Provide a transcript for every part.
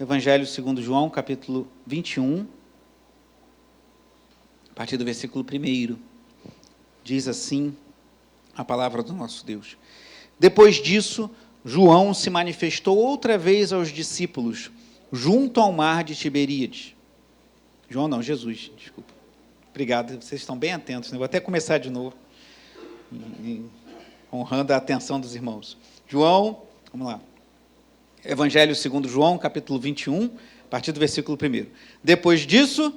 Evangelho segundo João, capítulo 21, a partir do versículo 1. Diz assim a palavra do nosso Deus. Depois disso, João se manifestou outra vez aos discípulos, junto ao mar de Tiberíades. Jesus, desculpa. Obrigado, vocês estão bem atentos, né? Vou até começar de novo, honrando a atenção dos irmãos. João, vamos lá. Evangelho segundo João, capítulo 21, a partir do versículo 1. Depois disso,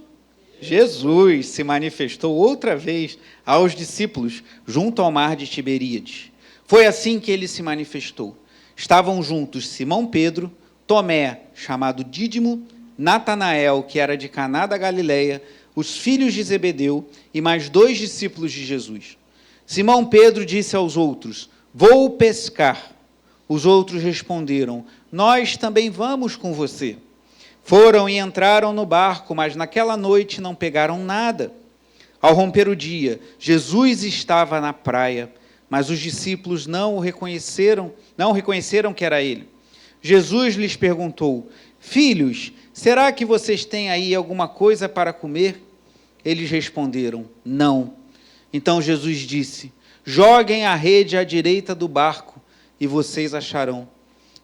Jesus se manifestou outra vez aos discípulos, junto ao mar de Tiberíades. Foi assim que ele se manifestou. Estavam juntos Simão Pedro, Tomé, chamado Dídimo, Natanael, que era de Caná da Galileia, os filhos de Zebedeu e mais 2 discípulos de Jesus. Simão Pedro disse aos outros: "Vou pescar." Os outros responderam: "Nós também vamos com você." Foram e entraram no barco, mas naquela noite não pegaram nada. Ao romper o dia, Jesus estava na praia, mas os discípulos não reconheceram que era ele. Jesus lhes perguntou: "Filhos, será que vocês têm aí alguma coisa para comer?" Eles responderam: "Não." Então Jesus disse: "Joguem a rede à direita do barco e vocês acharão."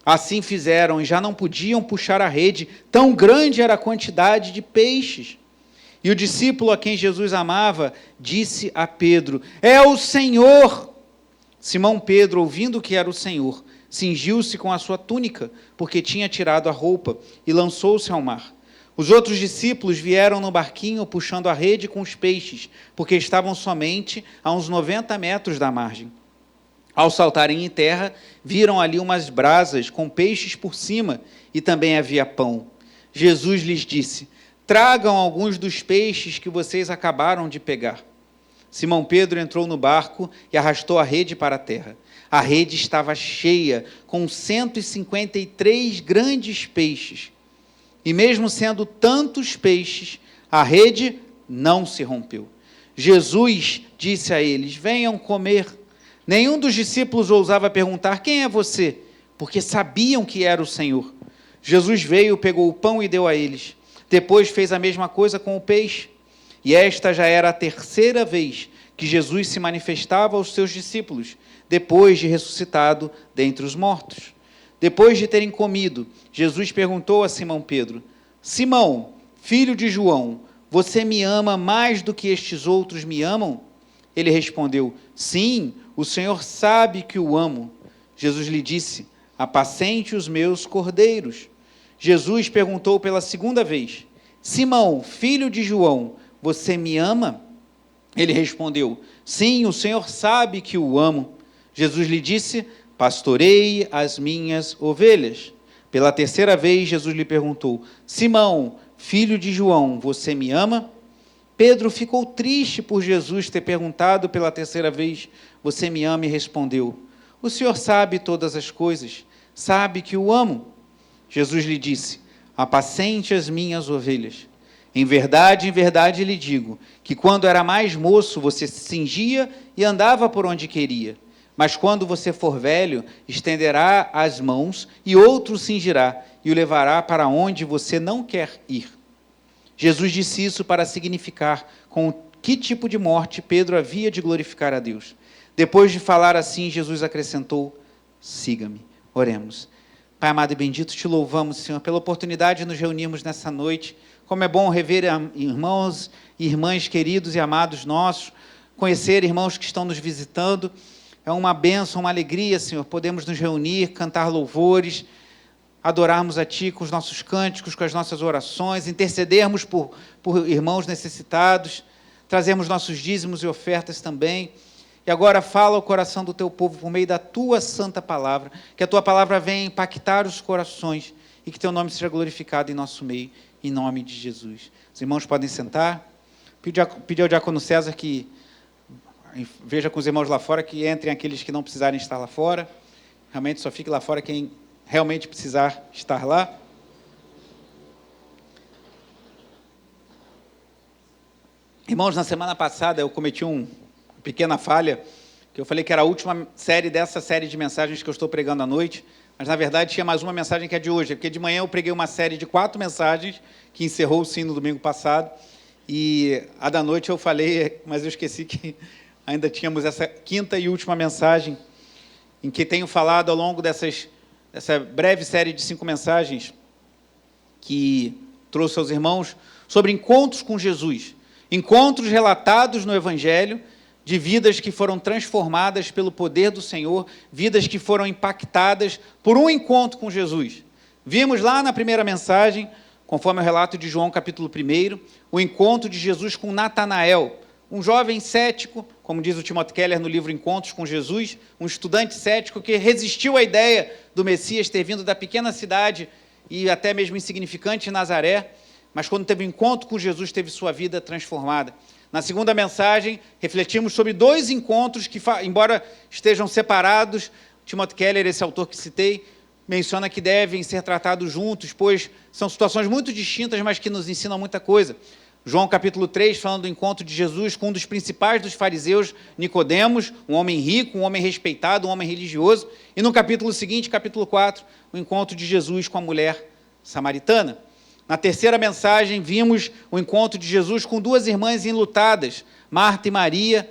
Assim fizeram e já não podiam puxar a rede, tão grande era a quantidade de peixes. E o discípulo a quem Jesus amava disse a Pedro: "É o Senhor!" Simão Pedro, ouvindo que era o Senhor, cingiu-se com a sua túnica, porque tinha tirado a roupa, e lançou-se ao mar. Os outros discípulos vieram no barquinho puxando a rede com os peixes, porque estavam somente a uns 90 metros da margem. Ao saltarem em terra, viram ali umas brasas com peixes por cima, e também havia pão. Jesus lhes disse: "Tragam alguns dos peixes que vocês acabaram de pegar." Simão Pedro entrou no barco e arrastou a rede para a terra. A rede estava cheia, com 153 grandes peixes. E mesmo sendo tantos peixes, a rede não se rompeu. Jesus disse a eles: "Venham comer." Nenhum dos discípulos ousava perguntar: "Quem é você?" porque sabiam que era o Senhor. Jesus veio, pegou o pão e deu a eles. Depois fez a mesma coisa com o peixe. E esta já era a 3ª vez que Jesus se manifestava aos seus discípulos, depois de ressuscitado dentre os mortos. Depois de terem comido, Jesus perguntou a Simão Pedro: "Simão, filho de João, você me ama mais do que estes outros me amam?" Ele respondeu: "Sim, o Senhor sabe que o amo." Jesus lhe disse: "Apacente os meus cordeiros." Jesus perguntou pela 2ª vez: "Simão, filho de João, você me ama?" Ele respondeu: "Sim, o Senhor sabe que o amo." Jesus lhe disse: "Pastoreie as minhas ovelhas." Pela 3ª vez, Jesus lhe perguntou: "Simão, filho de João, você me ama?" Pedro ficou triste por Jesus ter perguntado pela 3ª vez: "Você me ama?" e respondeu: "O Senhor sabe todas as coisas, sabe que o amo." Jesus lhe disse: "Apacente as minhas ovelhas. Em verdade lhe digo, que quando era mais moço, você se cingia e andava por onde queria. Mas quando você for velho, estenderá as mãos e outro cingirá e o levará para onde você não quer ir." Jesus disse isso para significar com que tipo de morte Pedro havia de glorificar a Deus. Depois de falar assim, Jesus acrescentou: "Siga-me." Oremos. Pai amado e bendito, te louvamos, Senhor, pela oportunidade de nos reunirmos nessa noite. Como é bom rever irmãos e irmãs queridos e amados nossos, conhecer irmãos que estão nos visitando. É uma bênção, uma alegria, Senhor, podemos nos reunir, cantar louvores, adorarmos a Ti com os nossos cânticos, com as nossas orações, intercedermos por irmãos necessitados, trazermos nossos dízimos e ofertas também. E agora fala ao coração do Teu povo por meio da Tua santa palavra, que a Tua palavra venha impactar os corações e que Teu nome seja glorificado em nosso meio, em nome de Jesus. Os irmãos podem sentar. Pedir ao diácono César que veja com os irmãos lá fora, que entrem aqueles que não precisarem estar lá fora. Realmente só fique lá fora quem realmente precisar estar lá. Irmãos, na semana passada eu cometi uma pequena falha, que eu falei que era a última série dessa série de mensagens que eu estou pregando à noite. mas na verdade tinha mais uma mensagem que é de hoje, porque de manhã eu preguei uma série de 4 mensagens, que encerrou sim no domingo passado, e a da noite eu falei, mas eu esqueci que ainda tínhamos essa 5ª e última mensagem, em que tenho falado ao longo dessa breve série de 5 mensagens, que trouxe aos irmãos, sobre encontros com Jesus, encontros relatados no Evangelho, de vidas que foram transformadas pelo poder do Senhor, vidas que foram impactadas por um encontro com Jesus. Vimos lá na primeira mensagem, conforme o relato de João, capítulo 1, o encontro de Jesus com Natanael, um jovem cético, como diz o Timothy Keller no livro Encontros com Jesus, um estudante cético que resistiu à ideia do Messias ter vindo da pequena cidade e até mesmo insignificante Nazaré, mas quando teve um encontro com Jesus, teve sua vida transformada. Na segunda mensagem, refletimos sobre 2 encontros que, embora estejam separados, Timothy Keller, esse autor que citei, menciona que devem ser tratados juntos, pois são situações muito distintas, mas que nos ensinam muita coisa. João capítulo 3, falando do encontro de Jesus com um dos principais dos fariseus, Nicodemos, um homem rico, um homem respeitado, um homem religioso. E no capítulo seguinte, capítulo 4, o encontro de Jesus com a mulher samaritana. Na terceira mensagem, vimos o encontro de Jesus com 2 irmãs enlutadas, Marta e Maria,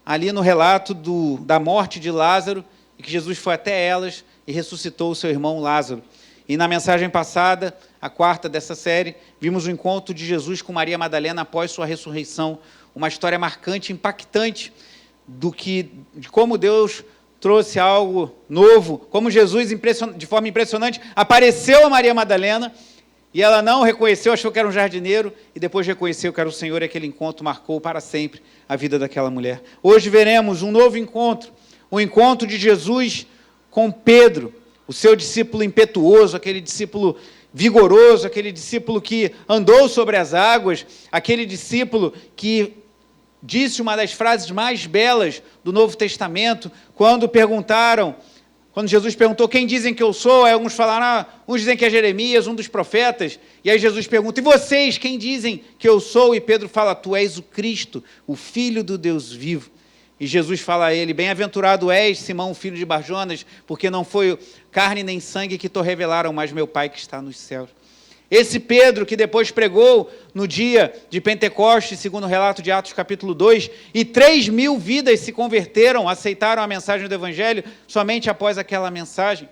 ali no relato da morte de Lázaro, e que Jesus foi até elas e ressuscitou o seu irmão Lázaro. E na mensagem passada, a 4ª dessa série, vimos o encontro de Jesus com Maria Madalena após sua ressurreição, uma história marcante, impactante, de como Deus trouxe algo novo, como Jesus, de forma impressionante, apareceu a Maria Madalena, e ela não reconheceu, achou que era um jardineiro, e depois reconheceu que era o Senhor, e aquele encontro marcou para sempre a vida daquela mulher. Hoje veremos um novo encontro, o encontro de Jesus com Pedro, o seu discípulo impetuoso, aquele discípulo vigoroso, aquele discípulo que andou sobre as águas, aquele discípulo que disse uma das frases mais belas do Novo Testamento, quando Jesus perguntou, quem dizem que eu sou? Aí alguns falaram, uns dizem que é Jeremias, um dos profetas. E aí Jesus pergunta, e vocês, quem dizem que eu sou? E Pedro fala, tu és o Cristo, o Filho do Deus vivo. E Jesus fala a ele, bem-aventurado és, Simão, filho de Barjonas, porque não foi carne nem sangue que te revelaram, mas meu Pai que está nos céus. Esse Pedro, que depois pregou no dia de Pentecostes, segundo o relato de Atos capítulo 2, e 3.000 vidas se converteram, aceitaram a mensagem do Evangelho, somente após aquela mensagem.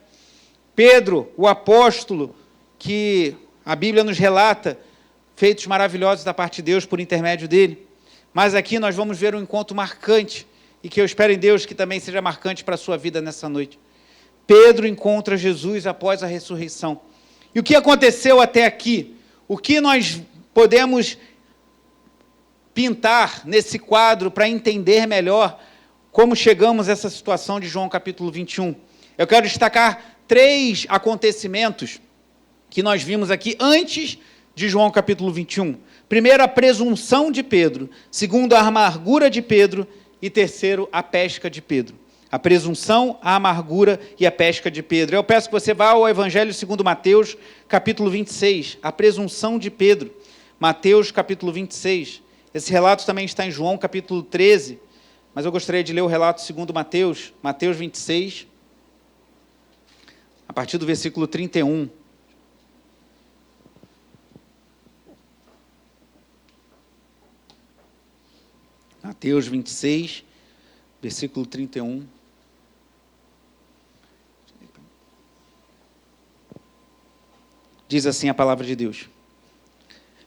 Pedro, o apóstolo, que a Bíblia nos relata, feitos maravilhosos da parte de Deus por intermédio dele. Mas aqui nós vamos ver um encontro marcante, e que eu espero em Deus que também seja marcante para a sua vida nessa noite. Pedro encontra Jesus após a ressurreição. E o que aconteceu até aqui? O que nós podemos pintar nesse quadro para entender melhor como chegamos a essa situação de João capítulo 21? Eu quero destacar 3 acontecimentos que nós vimos aqui antes de João capítulo 21. Primeiro, a presunção de Pedro. Segundo, a amargura de Pedro. E terceiro, a pesca de Pedro. A presunção, a amargura e a pesca de Pedro. Eu peço que você vá ao Evangelho segundo Mateus, capítulo 26, a presunção de Pedro. Mateus, capítulo 26. Esse relato também está em João, capítulo 13, mas eu gostaria de ler o relato segundo Mateus, Mateus 26, a partir do versículo 31. Mateus 26, versículo 31. Diz assim a palavra de Deus.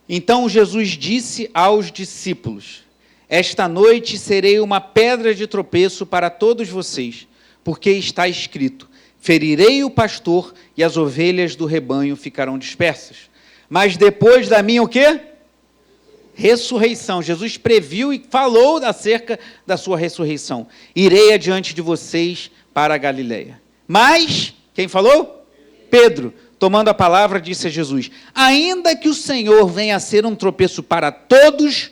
Então Jesus disse aos discípulos, esta noite serei uma pedra de tropeço para todos vocês, porque está escrito, ferirei o pastor e as ovelhas do rebanho ficarão dispersas. Mas depois da minha o quê? Ressurreição. Jesus previu e falou acerca da sua ressurreição. Irei adiante de vocês para a Galileia. Mas, quem falou? Pedro. Tomando a palavra, disse a Jesus, ainda que o Senhor venha a ser um tropeço para todos,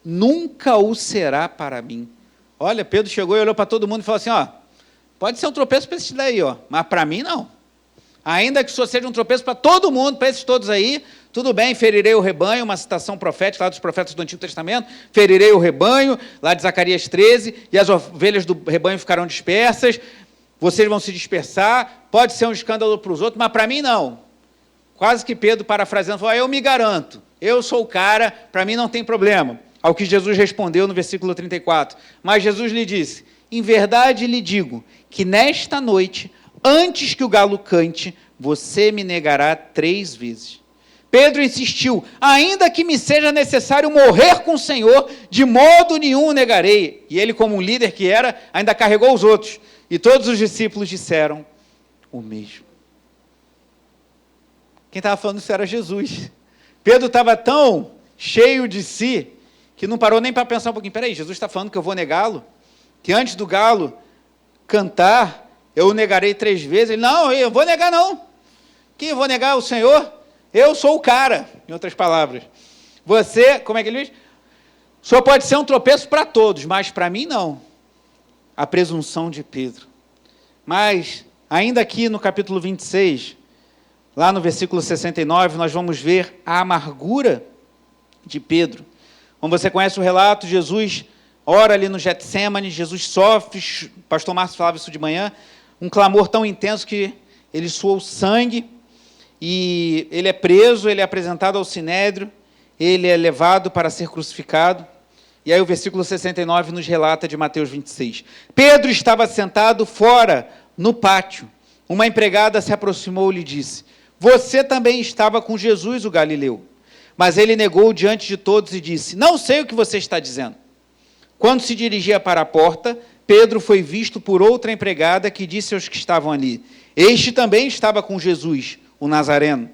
nunca o será para mim. Olha, Pedro chegou e olhou para todo mundo e falou assim, pode ser um tropeço para esses daí, mas para mim não. Ainda que isso seja um tropeço para todo mundo, para esses todos aí, tudo bem, ferirei o rebanho, uma citação profética lá dos profetas do Antigo Testamento, ferirei o rebanho, lá de Zacarias 13, e as ovelhas do rebanho ficarão dispersas, vocês vão se dispersar, pode ser um escândalo para os outros, mas para mim não. Quase que Pedro, parafraseando, falou, eu me garanto, eu sou o cara, para mim não tem problema. Ao que Jesus respondeu no versículo 34. Mas Jesus lhe disse, em verdade lhe digo, que nesta noite, antes que o galo cante, você me negará 3 vezes. Pedro insistiu, ainda que me seja necessário morrer com o Senhor, de modo nenhum o negarei. E ele, como um líder que era, ainda carregou os outros. E todos os discípulos disseram o mesmo. Quem estava falando isso era Jesus. Pedro estava tão cheio de si, que não parou nem para pensar um pouquinho, peraí, Jesus está falando que eu vou negá-lo? Que antes do galo cantar, eu o negarei 3 vezes? Ele, não, eu vou negar não. Quem eu vou negar? O Senhor? Eu sou o cara, em outras palavras. Você, como é que ele diz? O Senhor pode ser um tropeço para todos, mas para mim não. A presunção de Pedro. Mas, ainda aqui no capítulo 26, lá no versículo 69, nós vamos ver a amargura de Pedro. Como você conhece o relato, Jesus ora ali no Getsêmani, Jesus sofre, o pastor Márcio falava isso de manhã, um clamor tão intenso que ele suou sangue, e ele é preso, ele é apresentado ao Sinédrio, ele é levado para ser crucificado, e aí o versículo 69 nos relata de Mateus 26. Pedro estava sentado fora, no pátio. Uma empregada se aproximou e lhe disse, você também estava com Jesus, o Galileu. Mas ele negou diante de todos e disse, não sei o que você está dizendo. Quando se dirigia para a porta, Pedro foi visto por outra empregada que disse aos que estavam ali, este também estava com Jesus, o Nazareno.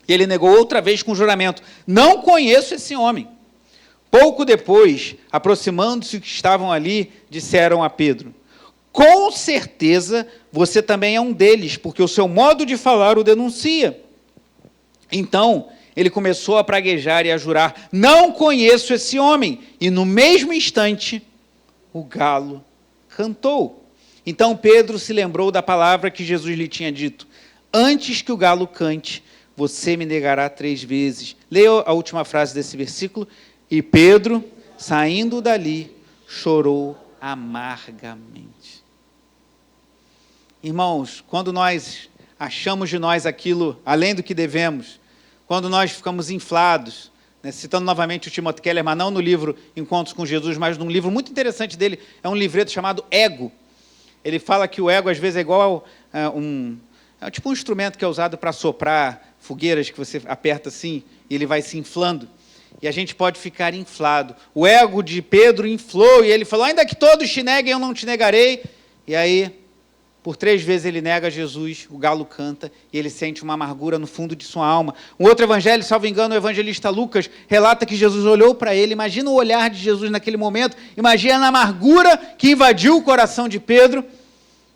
E ele negou outra vez com juramento, não conheço esse homem. Pouco depois, aproximando-se os que estavam ali, disseram a Pedro, com certeza você também é um deles, porque o seu modo de falar o denuncia. Então, ele começou a praguejar e a jurar, não conheço esse homem. E no mesmo instante, o galo cantou. Então Pedro se lembrou da palavra que Jesus lhe tinha dito, antes que o galo cante, você me negará 3 vezes. Leia a última frase desse versículo. E Pedro, saindo dali, chorou amargamente. Irmãos, quando nós achamos de nós aquilo além do que devemos, quando nós ficamos inflados, né, citando novamente o Timothy Keller, mas não no livro Encontros com Jesus, mas num livro muito interessante dele, é um livreto chamado Ego. Ele fala que o ego, às vezes, é igual é tipo um instrumento que é usado para soprar fogueiras, que você aperta assim, e ele vai se inflando. E a gente pode ficar inflado. O ego de Pedro inflou, e ele falou, ainda que todos te neguem, eu não te negarei. E aí, por 3 vezes ele nega Jesus, o galo canta, e ele sente uma amargura no fundo de sua alma. Um outro evangelho, salvo engano, o evangelista Lucas, relata que Jesus olhou para ele, imagina o olhar de Jesus naquele momento, imagina a amargura que invadiu o coração de Pedro,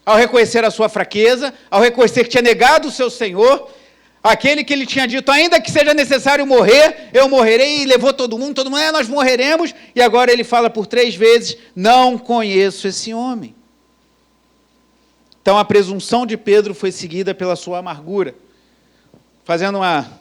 ao reconhecer a sua fraqueza, ao reconhecer que tinha negado o seu Senhor, aquele que ele tinha dito, ainda que seja necessário morrer, eu morrerei, e levou todo mundo, nós morreremos, e agora ele fala por 3 vezes, não conheço esse homem. Então a presunção de Pedro foi seguida pela sua amargura. Fazendo uma...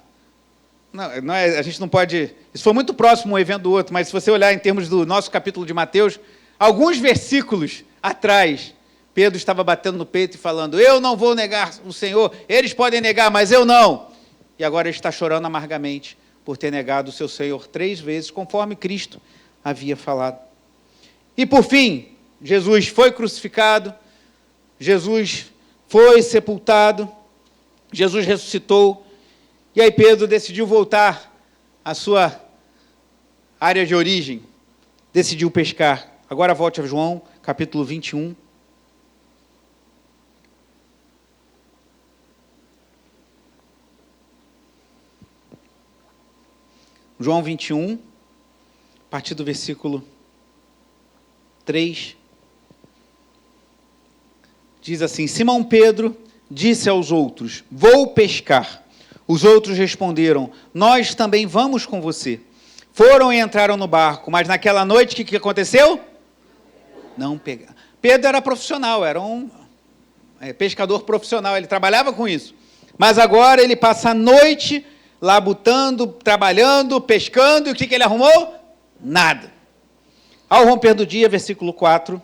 Não é, a gente não pode... Isso foi muito próximo um evento do outro, mas se você olhar em termos do nosso capítulo de Mateus, alguns versículos atrás, Pedro estava batendo no peito e falando, eu não vou negar o Senhor, eles podem negar, mas eu não. E agora ele está chorando amargamente por ter negado o seu Senhor 3 vezes, conforme Cristo havia falado. E por fim, Jesus foi crucificado, Jesus foi sepultado, Jesus ressuscitou, e aí Pedro decidiu voltar à sua área de origem, decidiu pescar. Agora volte a João, capítulo 21. João 21, a partir do versículo 3, diz assim, Simão Pedro disse aos outros, vou pescar. Os outros responderam, nós também vamos com você. Foram e entraram no barco, mas naquela noite, o que aconteceu? Não pegaram. Pedro era profissional, era um pescador profissional, ele trabalhava com isso. Mas agora ele passa a noite labutando, trabalhando, pescando, e o que ele arrumou? Nada. Ao romper do dia, versículo 4,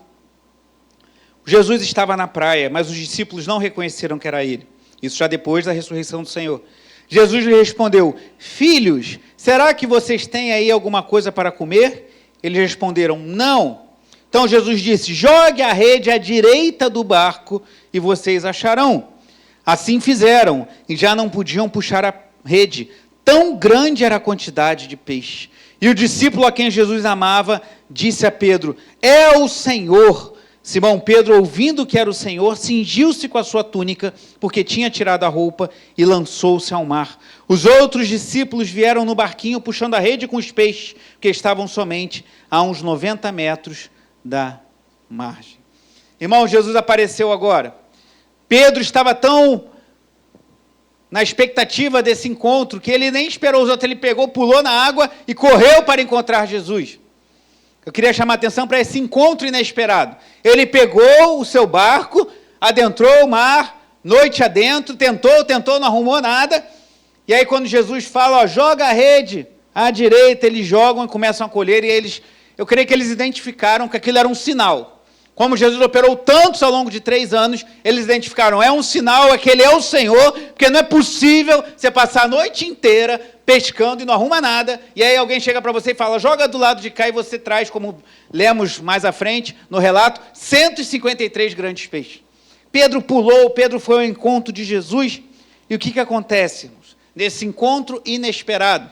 Jesus estava na praia, mas os discípulos não reconheceram que era ele. Isso já depois da ressurreição do Senhor. Jesus lhe respondeu: filhos, será que vocês têm aí alguma coisa para comer? Eles responderam: não. Então Jesus disse: jogue a rede à direita do barco e vocês acharão. Assim fizeram, e já não podiam puxar a rede. Tão grande era a quantidade de peixe. E o discípulo a quem Jesus amava disse a Pedro: é o Senhor. Simão Pedro, ouvindo que era o Senhor, cingiu-se com a sua túnica, porque tinha tirado a roupa, e lançou-se ao mar. Os outros discípulos vieram no barquinho, puxando a rede com os peixes, que estavam somente a uns 90 metros da margem. Irmão, Jesus apareceu agora. Pedro estava tão na expectativa desse encontro, que ele nem esperou os outros, ele pegou, pulou na água e correu para encontrar Jesus. Eu queria chamar a atenção para esse encontro inesperado. Ele pegou o seu barco, adentrou o mar, noite adentro, tentou, não arrumou nada. E aí quando Jesus fala, joga a rede à direita, eles jogam e começam a colher. E eu creio que eles identificaram que aquilo era um sinal. Como Jesus operou tantos ao longo de 3 anos, eles identificaram, é um sinal, é que Ele é o Senhor, porque não é possível você passar a noite inteira pescando e não arruma nada, e aí alguém chega para você e fala, joga do lado de cá, e você traz, como lemos mais à frente no relato, 153 grandes peixes. Pedro pulou, Pedro foi ao encontro de Jesus, e o que acontece, irmãos? Nesse encontro inesperado,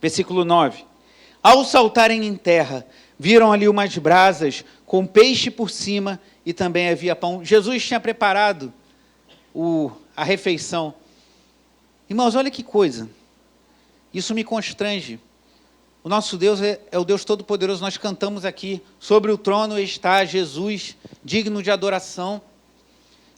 versículo 9, ao saltarem em terra, viram ali umas brasas com peixe por cima e também havia pão. Jesus tinha preparado a refeição. Irmãos, olha que coisa. Isso me constrange. O nosso Deus é o Deus Todo-Poderoso. Nós cantamos aqui, sobre o trono está Jesus, digno de adoração.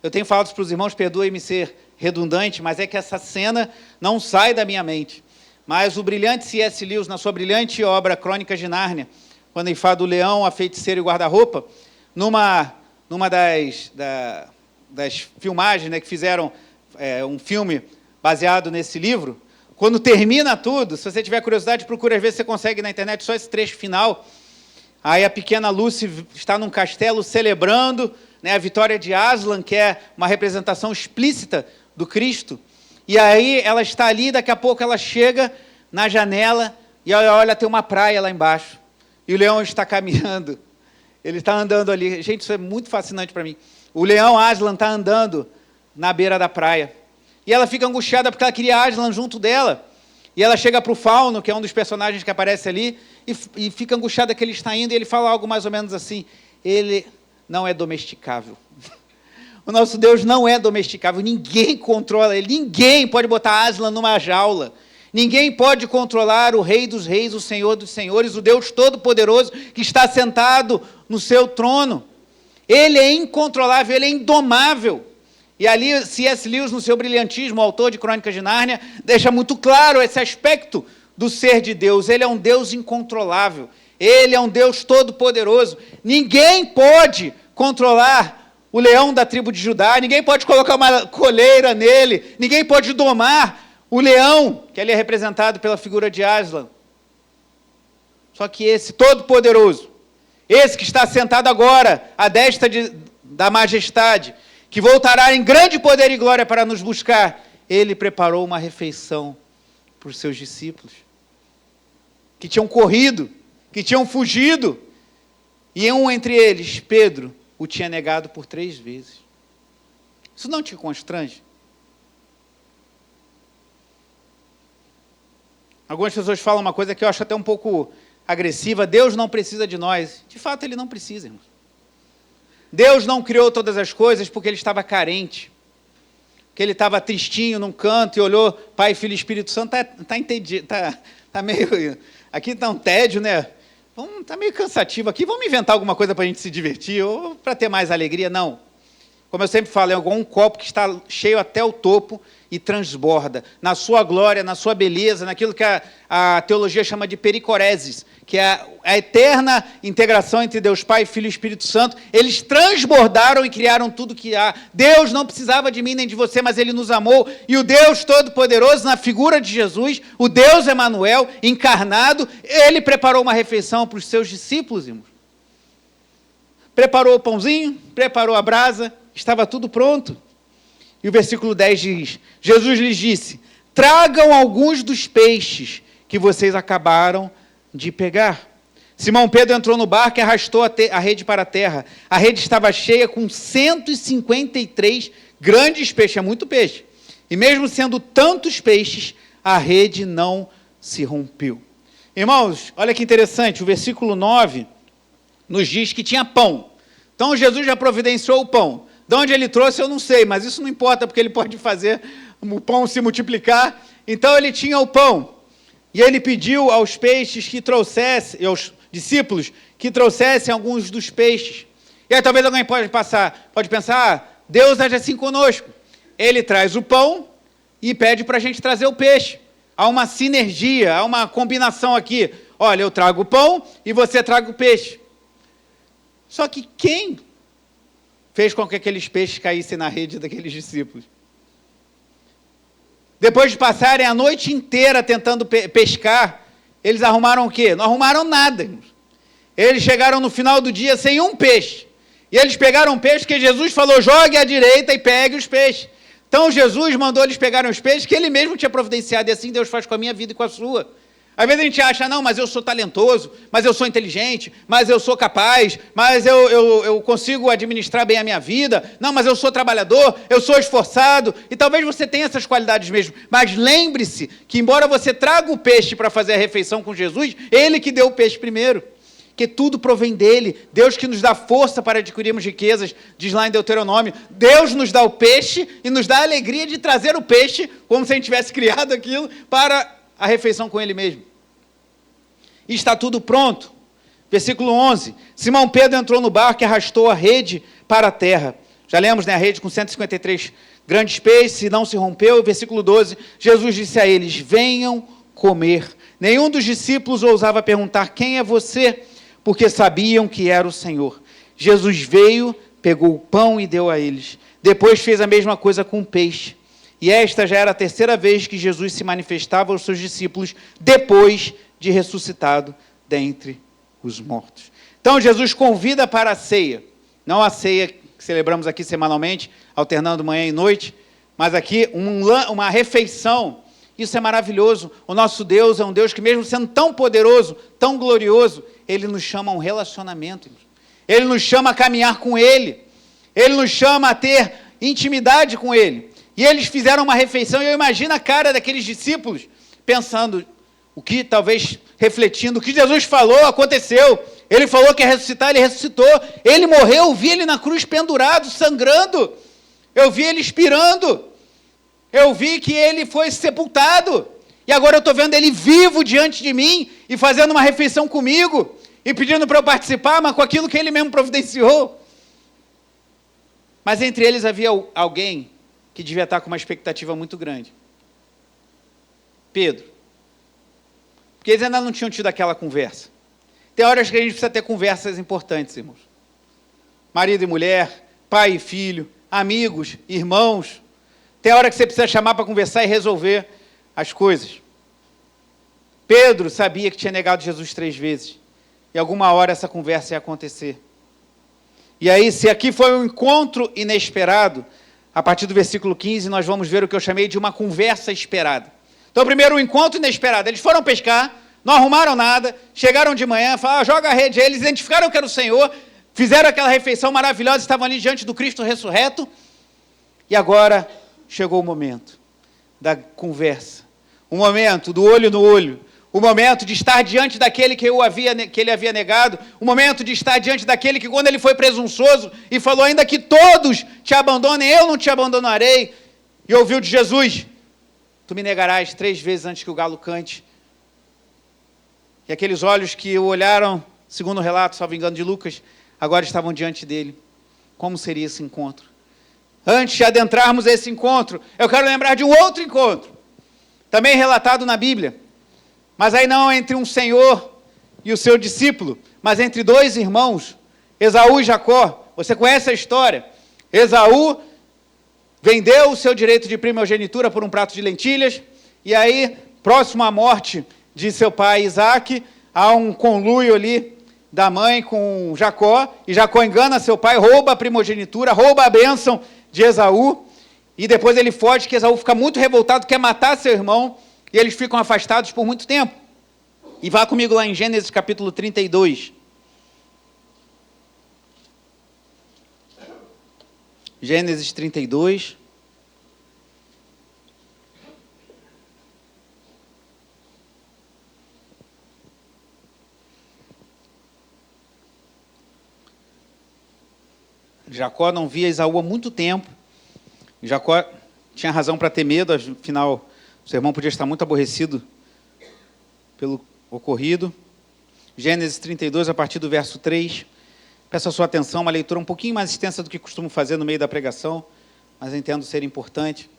Eu tenho falado para os irmãos, perdoe-me ser redundante, mas é que essa cena não sai da minha mente. Mas o brilhante C.S. Lewis, na sua brilhante obra Crônicas de Nárnia, quando ele fala do leão, a feiticeira e o guarda-roupa, numa das filmagens, né, que fizeram um filme baseado nesse livro, quando termina tudo, se você tiver curiosidade, procura, às vezes você consegue na internet só esse trecho final, aí a pequena Lucy está num castelo celebrando, né, a vitória de Aslan, que é uma representação explícita do Cristo, e aí ela está ali, daqui a pouco ela chega na janela, e olha, tem uma praia lá embaixo, e o leão está caminhando, ele está andando ali. Gente, isso é muito fascinante para mim. O leão Aslan está andando na beira da praia. E ela fica angustiada porque ela queria Aslan junto dela. E ela chega para o Fauno, que é um dos personagens que aparece ali, e fica angustiada que ele está indo, e ele fala algo mais ou menos assim, ele não é domesticável. O nosso Deus não é domesticável, ninguém controla ele, ninguém pode botar Aslan numa jaula. Ninguém pode controlar o Rei dos Reis, o Senhor dos Senhores, o Deus Todo-Poderoso que está sentado no seu trono. Ele é incontrolável, ele é indomável. E ali C.S. Lewis, no seu brilhantismo, o autor de Crônicas de Nárnia, deixa muito claro esse aspecto do ser de Deus. Ele é um Deus incontrolável. Ele é um Deus Todo-Poderoso. Ninguém pode controlar o leão da tribo de Judá, ninguém pode colocar uma coleira nele, ninguém pode domar o leão, que ali é representado pela figura de Aslan. Só que esse Todo-Poderoso, esse que está sentado agora, à destra da majestade, que voltará em grande poder e glória para nos buscar, ele preparou uma refeição para os seus discípulos, que tinham corrido, que tinham fugido, e um entre eles, Pedro, o tinha negado por 3 vezes. Isso não te constrange? Algumas pessoas falam uma coisa que eu acho até um pouco agressiva, Deus não precisa de nós. De fato, Ele não precisa, irmãos. Deus não criou todas as coisas porque Ele estava carente, porque Ele estava tristinho num canto e olhou Pai, Filho e Espírito Santo, tá meio... Aqui está um tédio, né? Está meio cansativo aqui, vamos inventar alguma coisa para a gente se divertir, ou para ter mais alegria? Não. Como eu sempre falo, é igual um copo que está cheio até o topo e transborda, na sua glória, na sua beleza, naquilo que a teologia chama de pericoreses, que é a eterna integração entre Deus Pai, Filho e Espírito Santo. Eles transbordaram e criaram tudo que há. Deus não precisava de mim nem de você, mas Ele nos amou, e o Deus Todo-Poderoso, na figura de Jesus, o Deus Emanuel, encarnado, Ele preparou uma refeição para os seus discípulos, irmãos. preparou o pãozinho, preparou a brasa, estava tudo pronto. E o versículo 10 diz, Jesus lhes disse, tragam alguns dos peixes que vocês acabaram de pegar. Simão Pedro entrou no barco e arrastou a rede para a terra. A rede estava cheia com 153 grandes peixes, é muito peixe. E mesmo sendo tantos peixes, a rede não se rompeu. Irmãos, olha que interessante, o versículo 9 nos diz que tinha pão. Então Jesus já providenciou o pão. De onde ele trouxe eu não sei, mas isso não importa, porque ele pode fazer o pão se multiplicar. Então ele tinha o pão. E ele pediu aos peixes que trouxessem, aos discípulos, que trouxessem alguns dos peixes. E aí talvez alguém pode pensar, Deus age assim conosco. Ele traz o pão e pede para a gente trazer o peixe. Há uma sinergia, há uma combinação aqui. Olha, eu trago o pão e você traga o peixe. Só que quem fez com que aqueles peixes caíssem na rede daqueles discípulos? Depois de passarem a noite inteira tentando pescar, eles arrumaram o quê? Não arrumaram nada, irmãos. Eles chegaram no final do dia sem um peixe. E eles pegaram peixe que Jesus falou, jogue à direita e pegue os peixes. Então Jesus mandou eles pegarem os peixes que ele mesmo tinha providenciado, e assim Deus faz com a minha vida e com a sua. Às vezes a gente acha, não, mas eu sou talentoso, mas eu sou inteligente, mas eu sou capaz, mas eu consigo administrar bem a minha vida, não, mas eu sou trabalhador, eu sou esforçado, e talvez você tenha essas qualidades mesmo, mas lembre-se que embora você traga o peixe para fazer a refeição com Jesus, ele que deu o peixe primeiro, que tudo provém dele, Deus que nos dá força para adquirirmos riquezas, diz lá em Deuteronômio, Deus nos dá o peixe e nos dá a alegria de trazer o peixe, como se a gente tivesse criado aquilo, para a refeição com ele mesmo. E está tudo pronto. Versículo 11. Simão Pedro entrou no barco e arrastou a rede para a terra. Já lemos, né, a rede com 153 grandes peixes, e não se rompeu. Versículo 12. Jesus disse a eles, venham comer. Nenhum dos discípulos ousava perguntar, quem é você? Porque sabiam que era o Senhor. Jesus veio, pegou o pão e deu a eles. Depois fez a mesma coisa com o peixe. E esta já era a terceira vez que Jesus se manifestava aos seus discípulos, depois de ressuscitado dentre os mortos. Então Jesus convida para a ceia, não a ceia que celebramos aqui semanalmente, alternando manhã e noite, mas aqui uma refeição. Isso é maravilhoso. O nosso Deus é um Deus que mesmo sendo tão poderoso, tão glorioso, Ele nos chama a um relacionamento. Ele nos chama a caminhar com Ele. Ele nos chama a ter intimidade com Ele. E eles fizeram uma refeição, e eu imagino a cara daqueles discípulos, pensando, o que talvez refletindo, o que Jesus falou, aconteceu. Ele falou que ia ressuscitar, ele ressuscitou. Ele morreu, eu vi ele na cruz pendurado, sangrando. Eu vi ele expirando. Eu vi que ele foi sepultado. E agora eu estou vendo ele vivo diante de mim e fazendo uma refeição comigo e pedindo para eu participar, mas com aquilo que ele mesmo providenciou. Mas entre eles havia alguém que devia estar com uma expectativa muito grande. Pedro. Porque eles ainda não tinham tido aquela conversa. Tem horas que a gente precisa ter conversas importantes, irmãos. Marido e mulher, pai e filho, amigos, irmãos. Tem hora que você precisa chamar para conversar e resolver as coisas. Pedro sabia que tinha negado Jesus 3 vezes. E alguma hora essa conversa ia acontecer. E aí, se aqui foi um encontro inesperado, a partir do versículo 15, nós vamos ver o que eu chamei de uma conversa esperada. Então, primeiro, um encontro inesperado. Eles foram pescar, não arrumaram nada, chegaram de manhã, falaram, joga a rede. Eles identificaram que era o Senhor, fizeram aquela refeição maravilhosa, estavam ali diante do Cristo ressurreto. E agora chegou o momento da conversa. O momento do olho no olho. O momento de estar diante daquele que ele havia negado. O momento de estar diante daquele que, quando ele foi presunçoso e falou, ainda que todos te abandonem, eu não te abandonarei. E ouviu de Jesus, tu me negarás 3 vezes antes que o galo cante. E aqueles olhos que o olharam, segundo o relato, salvo engano de Lucas, agora estavam diante dele. Como seria esse encontro? Antes de adentrarmos esse encontro, eu quero lembrar de um outro encontro, também relatado na Bíblia, mas aí não entre um senhor e o seu discípulo, mas entre 2 irmãos, Esaú e Jacó. Você conhece a história? Esaú vendeu o seu direito de primogenitura por um prato de lentilhas, e aí, próximo à morte de seu pai Isaque, há um conluio ali da mãe com Jacó, e Jacó engana seu pai, rouba a primogenitura, rouba a bênção de Esaú, e depois ele foge, que Esaú fica muito revoltado, quer matar seu irmão, e eles ficam afastados por muito tempo. E vá comigo lá em Gênesis capítulo 32. Gênesis 32. Jacó não via Esaú há muito tempo. Jacó tinha razão para ter medo, afinal, seu irmão podia estar muito aborrecido pelo ocorrido. Gênesis 32, a partir do verso 3. Peço a sua atenção, uma leitura um pouquinho mais extensa do que costumo fazer no meio da pregação, mas entendo ser importante.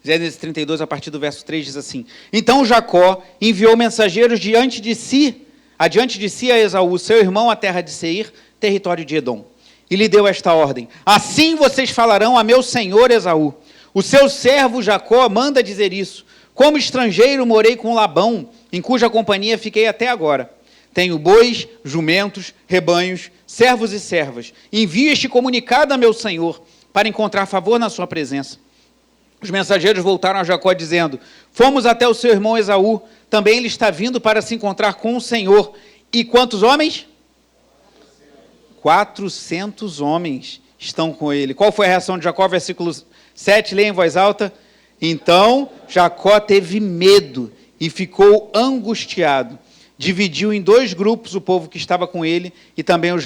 Gênesis 32, a partir do verso 3, diz assim: Então Jacó enviou mensageiros adiante de si a Esaú, seu irmão, à terra de Seir, território de Edom. E lhe deu esta ordem: Assim vocês falarão a meu senhor Esaú. O seu servo Jacó manda dizer isso. Como estrangeiro morei com Labão, em cuja companhia fiquei até agora. Tenho bois, jumentos, rebanhos, servos e servas. Envio este comunicado a meu senhor, para encontrar favor na sua presença. Os mensageiros voltaram a Jacó, dizendo: Fomos até o seu irmão Esaú, também ele está vindo para se encontrar com o Senhor. E quantos homens? 400 homens estão com ele. Qual foi a reação de Jacó? Versículo 7, leia em voz alta. Então Jacó teve medo e ficou angustiado. Dividiu em 2 grupos o povo que estava com ele, e também os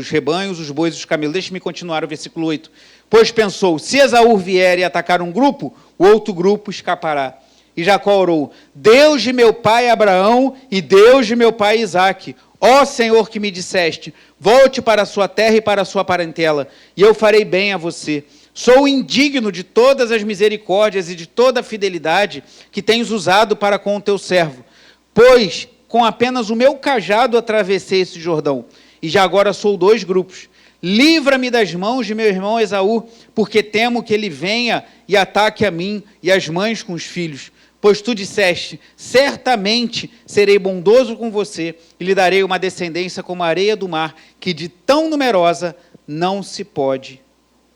rebanhos, os bois e os camelos. Deixe-me continuar o versículo 8. Pois pensou: se Esaú vier e atacar um grupo, o outro grupo escapará. E Jacó orou: Deus de meu pai Abraão e Deus de meu pai Isaque, ó Senhor que me disseste, volte para a sua terra e para a sua parentela, e eu farei bem a você. Sou indigno de todas as misericórdias e de toda a fidelidade que tens usado para com o teu servo, pois com apenas o meu cajado atravessei esse Jordão, e já agora sou 2 grupos. Livra-me das mãos de meu irmão Esaú, porque temo que ele venha e ataque a mim e as mães com os filhos. Pois tu disseste: certamente serei bondoso com você, e lhe darei uma descendência como a areia do mar, que de tão numerosa não se pode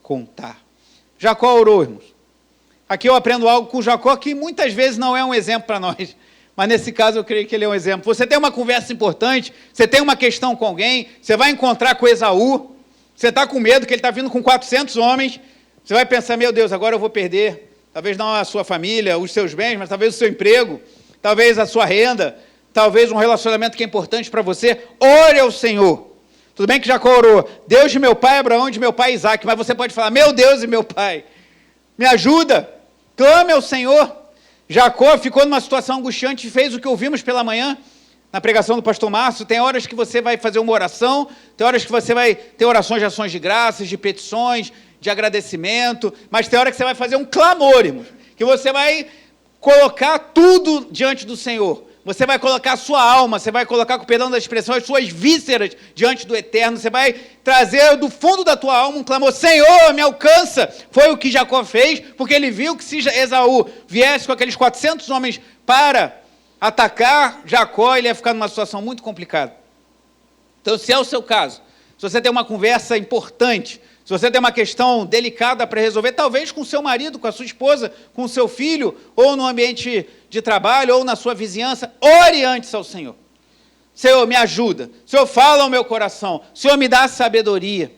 contar. Jacó orou, irmãos. Aqui eu aprendo algo com Jacó que muitas vezes não é um exemplo para nós, mas nesse caso eu creio que ele é um exemplo. Você tem uma conversa importante, você tem uma questão com alguém, você vai encontrar com Esaú, você está com medo que ele está vindo com 400 homens, você vai pensar: meu Deus, agora eu vou perder, talvez não a sua família, os seus bens, mas talvez o seu emprego, talvez a sua renda, talvez um relacionamento que é importante para você. Ore ao Senhor. Tudo bem que Jacó orou: Deus de meu pai Abraão e de meu pai Isaque, mas você pode falar: meu Deus e meu pai, me ajuda, clame ao Senhor. Jacó ficou numa situação angustiante e fez o que ouvimos pela manhã, na pregação do pastor Márcio. Tem horas que você vai fazer uma oração, tem horas que você vai ter orações de ações de graças, de petições, de agradecimento, mas tem hora que você vai fazer um clamor, irmãos, que você vai colocar tudo diante do Senhor. Você vai colocar a sua alma, você vai colocar, com perdão da expressão, as suas vísceras diante do Eterno. Você vai trazer do fundo da tua alma um clamor: Senhor, me alcança. Foi o que Jacó fez, porque ele viu que se Esaú viesse com aqueles 400 homens para atacar Jacó, ele ia ficar numa situação muito complicada. Então, se é o seu caso, se você tem uma conversa importante, se você tem uma questão delicada para resolver, talvez com o seu marido, com a sua esposa, com o seu filho, ou no ambiente de trabalho, ou na sua vizinhança, ore antes ao Senhor. Senhor, me ajuda. Senhor, fala ao meu coração. Senhor, me dá sabedoria.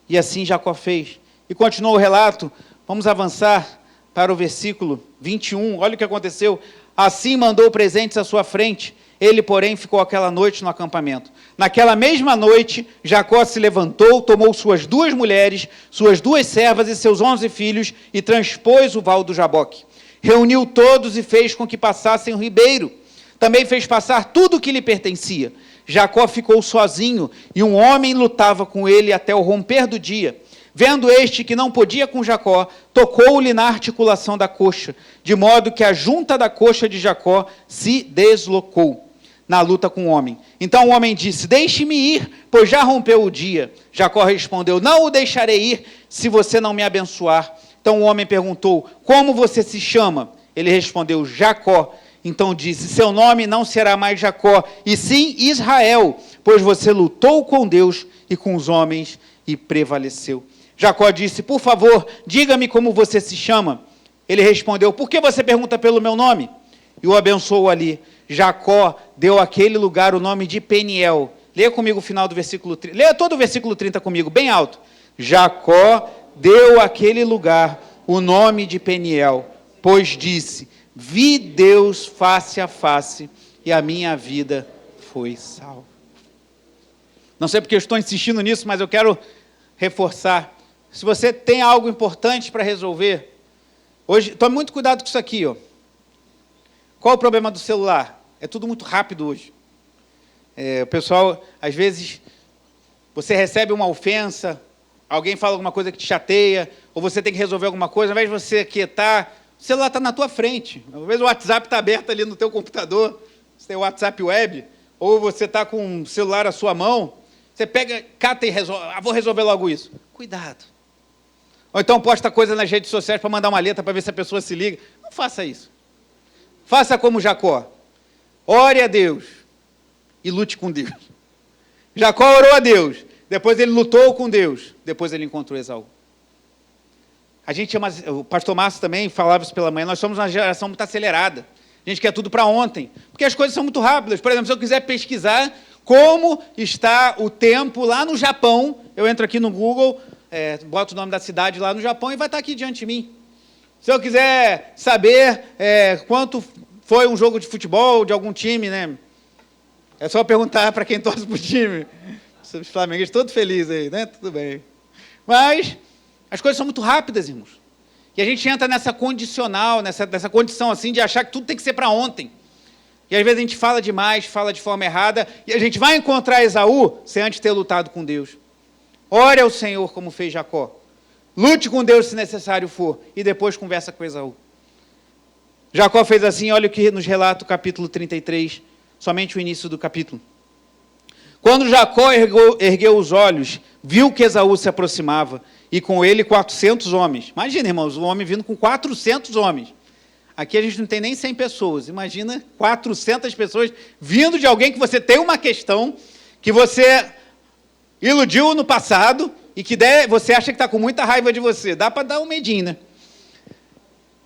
E assim Jacó fez. E continuou o relato. Vamos avançar para o versículo 21. Olha o que aconteceu. Assim mandou presentes à sua frente. Ele, porém, ficou aquela noite no acampamento. Naquela mesma noite, Jacó se levantou, tomou suas 2 mulheres, suas 2 servas e seus 11 filhos, e transpôs o val do Jaboque. Reuniu todos e fez com que passassem o ribeiro. Também fez passar tudo o que lhe pertencia. Jacó ficou sozinho, e um homem lutava com ele até o romper do dia. Vendo este que não podia com Jacó, tocou-lhe na articulação da coxa, de modo que a junta da coxa de Jacó se deslocou na luta com o homem. Então o homem disse: deixe-me ir, pois já rompeu o dia. Jacó respondeu: não o deixarei ir, se você não me abençoar. Então o homem perguntou: como você se chama? Ele respondeu: Jacó. Então disse: seu nome não será mais Jacó, e sim Israel, pois você lutou com Deus e com os homens e prevaleceu. Jacó disse: por favor, diga-me como você se chama. Ele respondeu: por que você pergunta pelo meu nome? E o abençoou ali. Jacó deu àquele lugar o nome de Peniel. Leia comigo o final do versículo 30. Leia todo o versículo 30 comigo, bem alto. Jacó deu àquele lugar o nome de Peniel, pois disse: vi Deus face a face e a minha vida foi salva. Não sei porque eu estou insistindo nisso, mas eu quero reforçar. Se você tem algo importante para resolver, hoje, tome muito cuidado com isso aqui, ó. Qual o problema do celular? É tudo muito rápido hoje. O pessoal, às vezes, você recebe uma ofensa, alguém fala alguma coisa que te chateia, ou você tem que resolver alguma coisa, ao invés de você quietar, o celular está na tua frente. Às vezes o WhatsApp está aberto ali no teu computador, você tem o WhatsApp web, ou você está com o celular à sua mão, você pega, cata e resolve, vou resolver logo isso. Cuidado. Ou então posta coisa nas redes sociais para mandar uma letra para ver se a pessoa se liga. Não faça isso. Faça como Jacó. Ore a Deus e lute com Deus. Jacó orou a Deus, depois ele lutou com Deus, depois ele encontrou Esaú. O pastor Márcio também falava isso pela manhã, nós somos uma geração muito acelerada. A gente quer tudo para ontem, porque as coisas são muito rápidas. Por exemplo, se eu quiser pesquisar como está o tempo lá no Japão, eu entro aqui no Google, boto o nome da cidade lá no Japão e vai estar aqui diante de mim. Se eu quiser saber quanto foi um jogo de futebol de algum time, né? É só perguntar para quem torce para o time. Os flamenguistas todos felizes aí, né? Tudo bem. Mas as coisas são muito rápidas, irmãos. E a gente entra nessa condicional, nessa condição assim de achar que tudo tem que ser para ontem. E às vezes a gente fala demais, fala de forma errada, e a gente vai encontrar Esaú sem antes ter lutado com Deus. Ore ao Senhor como fez Jacó. Lute com Deus se necessário for, e depois conversa com Esaú. Jacó fez assim, olha o que nos relata o capítulo 33, somente o início do capítulo. Quando Jacó ergueu os olhos, viu que Esaú se aproximava, e com ele 400 homens. Imagina, irmãos, um homem vindo com 400 homens. Aqui a gente não tem nem 100 pessoas. Imagina 400 pessoas vindo de alguém que você tem uma questão, que você iludiu no passado, e que você acha que está com muita raiva de você. Dá para dar um medinho, né?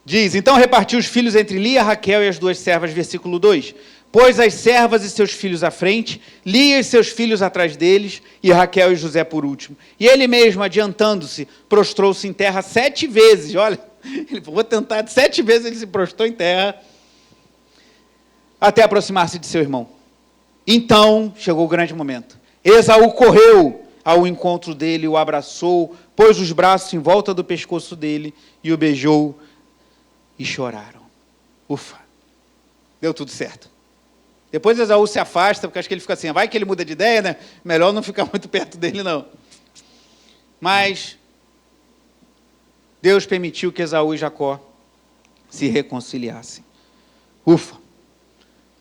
Diz, então repartiu os filhos entre Lia, Raquel e as duas servas, versículo 2. Pôs as servas e seus filhos à frente, Lia e seus filhos atrás deles, e Raquel e José por último. E ele mesmo, adiantando-se, prostrou-se em terra 7 vezes. Olha, ele falou, vou tentar, 7 vezes ele se prostrou em terra, até aproximar-se de seu irmão. Então, chegou o grande momento. Esaú correu ao encontro dele, o abraçou, pôs os braços em volta do pescoço dele, e o beijou, e choraram. Ufa, deu tudo certo. Depois Esaú se afasta, porque acho que ele fica assim, vai que ele muda de ideia, né? Melhor não ficar muito perto dele, não. Mas Deus permitiu que Esaú e Jacó se reconciliassem. Ufa!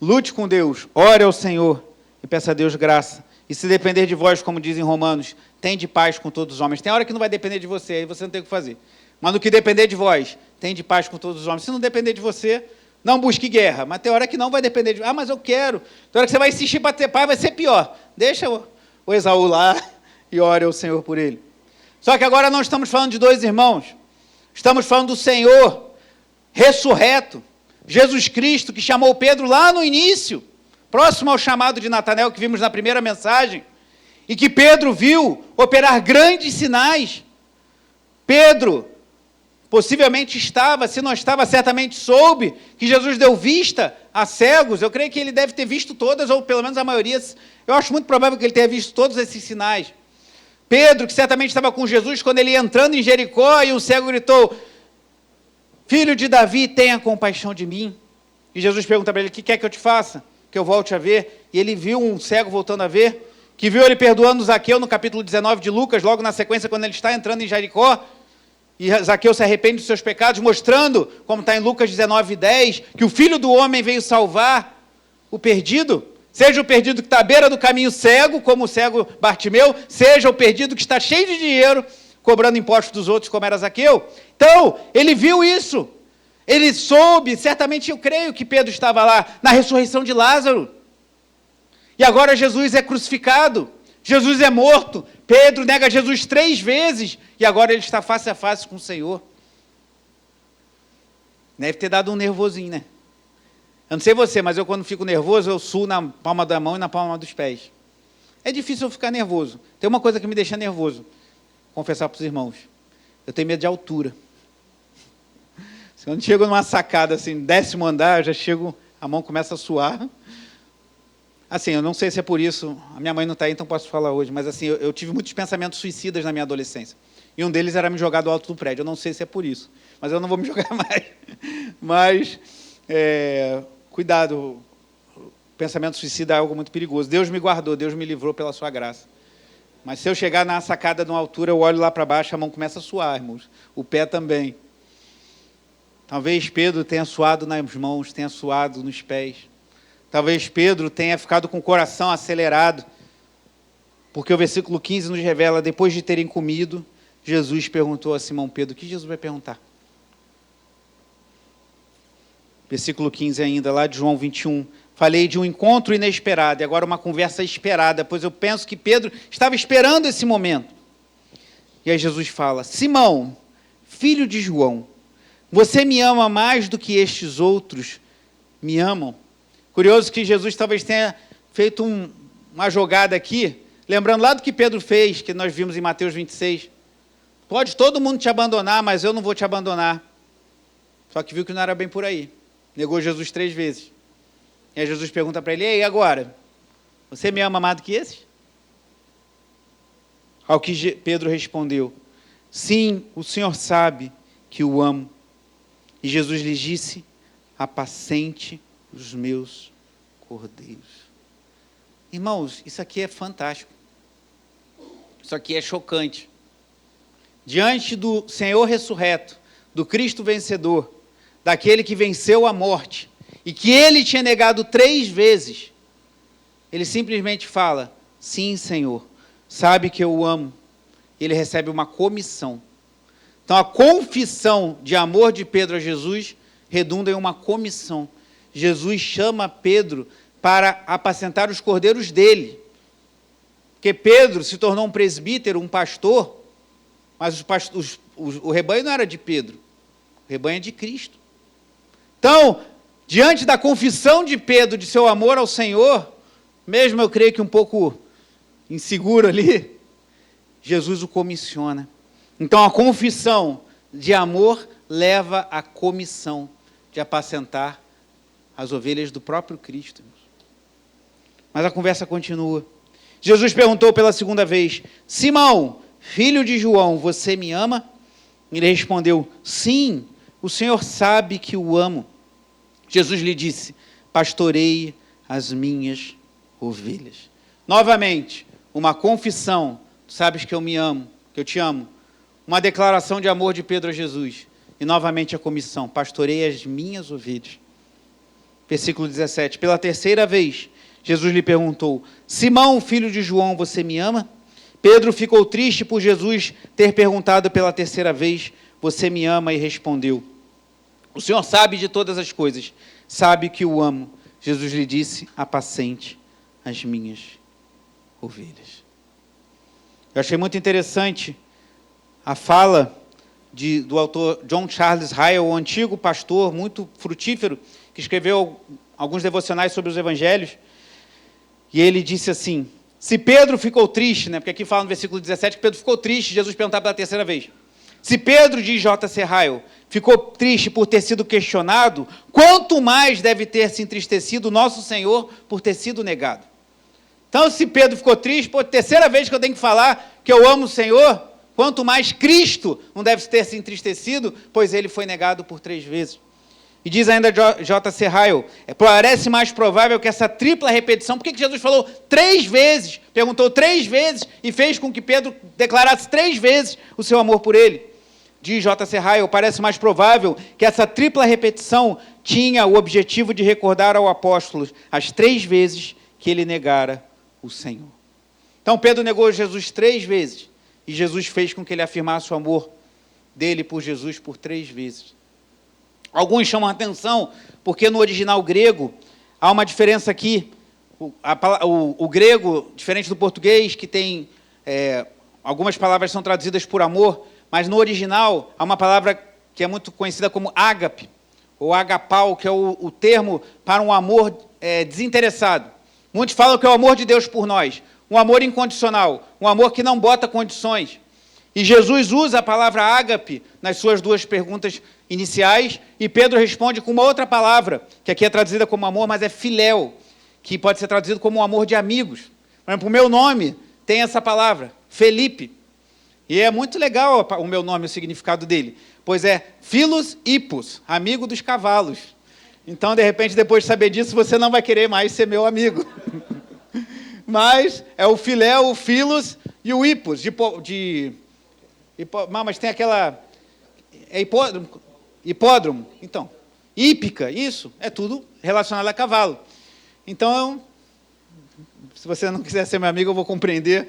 Lute com Deus, ore ao Senhor e peça a Deus graça. E se depender de vós, como dizem Romanos, tende paz com todos os homens. Tem hora que não vai depender de você, aí você não tem o que fazer. Mas no que depender de vós, tende paz com todos os homens. Se não depender de você, não busque guerra. Mas tem hora que não vai depender de... mas eu quero. Tem hora que você vai insistir para ter paz, vai ser pior. Deixa o Esaú lá e ore ao Senhor por ele. Só que agora não estamos falando de dois irmãos. Estamos falando do Senhor ressurreto. Jesus Cristo, que chamou Pedro lá no início, próximo ao chamado de Natanael, que vimos na primeira mensagem, e que Pedro viu operar grandes sinais. Pedro possivelmente estava, se não estava, certamente soube que Jesus deu vista a cegos. Eu creio que ele deve ter visto todas, ou pelo menos a maioria. Eu acho muito provável que ele tenha visto todos esses sinais. Pedro, que certamente estava com Jesus, quando ele ia entrando em Jericó, e um cego gritou, filho de Davi, tenha compaixão de mim. E Jesus pergunta para ele, o que quer que eu te faça? Que eu volte a ver. E ele viu um cego voltando a ver, que viu ele perdoando Zaqueu no capítulo 19 de Lucas, logo na sequência, quando ele está entrando em Jericó, e Zaqueu se arrepende dos seus pecados, mostrando, como está em Lucas 19:10, que o Filho do Homem veio salvar o perdido, seja o perdido que está à beira do caminho cego, como o cego Bartimeu, seja o perdido que está cheio de dinheiro, cobrando impostos dos outros, como era Zaqueu. Então, ele viu isso. Ele soube, certamente eu creio que Pedro estava lá, na ressurreição de Lázaro. E agora Jesus é crucificado, Jesus é morto, Pedro nega Jesus 3 vezes, e agora ele está face a face com o Senhor. Deve ter dado um nervosinho, né? Eu não sei você, mas eu quando fico nervoso, eu suo na palma da mão e na palma dos pés. É difícil eu ficar nervoso. Tem uma coisa que me deixa nervoso, confessar para os irmãos. Eu tenho medo de altura. Quando chego numa sacada, assim, 10º andar, eu já chego, a mão começa a suar. Assim, eu não sei se é por isso, a minha mãe não está aí, então posso falar hoje, mas assim, eu tive muitos pensamentos suicidas na minha adolescência. E um deles era me jogar do alto do prédio. Eu não sei se é por isso, mas eu não vou me jogar mais. Mas, cuidado, o pensamento suicida é algo muito perigoso. Deus me guardou, Deus me livrou pela sua graça. Mas se eu chegar na sacada de uma altura, eu olho lá para baixo, a mão começa a suar, irmãos. O pé também. Talvez Pedro tenha suado nas mãos, tenha suado nos pés. Talvez Pedro tenha ficado com o coração acelerado. Porque o versículo 15 nos revela, depois de terem comido, Jesus perguntou a Simão Pedro, o que Jesus vai perguntar? Versículo 15 ainda, lá de João 21. Falei de um encontro inesperado, e agora uma conversa esperada, pois eu penso que Pedro estava esperando esse momento. E aí Jesus fala, Simão, filho de João, você me ama mais do que estes outros me amam? Curioso que Jesus talvez tenha feito uma jogada aqui, lembrando lá do que Pedro fez, que nós vimos em Mateus 26. Pode todo mundo te abandonar, mas eu não vou te abandonar. Só que viu que não era bem por aí. Negou Jesus 3 vezes. E aí Jesus pergunta para ele, e agora? Você me ama mais do que esses? Ao que Pedro respondeu, sim, o Senhor sabe que o amo. E Jesus lhe disse, apacente os meus cordeiros. Irmãos, isso aqui é fantástico. Isso aqui é chocante. Diante do Senhor ressurreto, do Cristo vencedor, daquele que venceu a morte, e que ele tinha negado 3 vezes, ele simplesmente fala, sim, Senhor, sabe que eu o amo. Ele recebe uma comissão. Então, a confissão de amor de Pedro a Jesus redunda em uma comissão. Jesus chama Pedro para apacentar os cordeiros dele. Porque Pedro se tornou um presbítero, um pastor, mas o rebanho não era de Pedro, o rebanho é de Cristo. Então, diante da confissão de Pedro de seu amor ao Senhor, mesmo eu creio que um pouco inseguro ali, Jesus o comissiona. Então, a confissão de amor leva à comissão de apacentar as ovelhas do próprio Cristo. Mas a conversa continua. Jesus perguntou pela 2ª vez, Simão, filho de João, você me ama? Ele respondeu, sim, o Senhor sabe que o amo. Jesus lhe disse, pastoreie as minhas ovelhas. Novamente, uma confissão, tu sabes que eu me amo, que eu te amo. Uma declaração de amor de Pedro a Jesus. E novamente a comissão, pastoreie as minhas ovelhas. Versículo 17, pela 3ª vez, Jesus lhe perguntou, Simão, filho de João, você me ama? Pedro ficou triste por Jesus ter perguntado pela 3ª vez, você me ama? E respondeu, o Senhor sabe de todas as coisas, sabe que o amo. Jesus lhe disse, apacente as minhas ovelhas. Eu achei muito interessante a fala do autor John Charles Ryle, o antigo pastor muito frutífero, que escreveu alguns devocionais sobre os evangelhos, e ele disse assim, se Pedro ficou triste, porque aqui fala no versículo 17 que Pedro ficou triste, Jesus perguntava pela 3ª vez, se Pedro, diz J.C. Ryle, ficou triste por ter sido questionado, quanto mais deve ter se entristecido o nosso Senhor por ter sido negado. Então, se Pedro ficou triste, por 3ª vez que eu tenho que falar que eu amo o Senhor, quanto mais Cristo não deve ter se entristecido, pois ele foi negado por 3 vezes. E diz ainda J.C. Ryle, parece mais provável que essa tripla repetição, por que Jesus falou 3 vezes, perguntou 3 vezes, e fez com que Pedro declarasse 3 vezes o seu amor por ele? Diz J.C. Ryle, parece mais provável que essa tripla repetição tinha o objetivo de recordar ao apóstolo as 3 vezes que ele negara o Senhor. Então Pedro negou Jesus 3 vezes, e Jesus fez com que ele afirmasse o amor dele por Jesus por 3 vezes. Alguns chamam a atenção porque no original grego há uma diferença aqui. O grego, diferente do português, que tem algumas palavras são traduzidas por amor, mas no original há uma palavra que é muito conhecida como ágape, ou agapau, que é o termo para um amor desinteressado. Muitos falam que é o amor de Deus por nós, um amor incondicional, um amor que não bota condições. E Jesus usa a palavra ágape nas suas duas perguntas iniciais, e Pedro responde com uma outra palavra, que aqui é traduzida como amor, mas é filéu, que pode ser traduzido como um amor de amigos. Por exemplo, o meu nome tem essa palavra, Felipe. E é muito legal o meu nome, o significado dele, pois é Philos Hippos, amigo dos cavalos. Então, de repente, depois de saber disso, você não vai querer mais ser meu amigo. Mas é o filéu, o Philos e o Hippos, mas tem aquela... hipódromo. Então, hípica, isso, é tudo relacionado a cavalo. Então, se você não quiser ser meu amigo, eu vou compreender,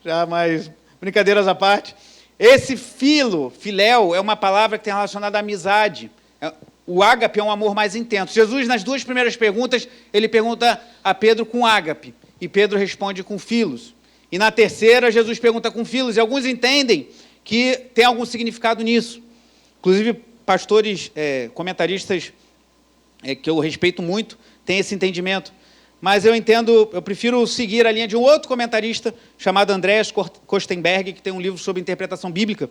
já, mas brincadeiras à parte. Esse filéu, é uma palavra que tem relacionada à amizade. O ágape é um amor mais intenso. Jesus, nas duas primeiras perguntas, ele pergunta a Pedro com ágape, e Pedro responde com filos. E na terceira, Jesus pergunta com filos, e alguns entendem que tem algum significado nisso. Inclusive, pastores, comentaristas, que eu respeito muito, têm esse entendimento. Mas eu prefiro seguir a linha de um outro comentarista, chamado Andreas Kostenberg, que tem um livro sobre interpretação bíblica,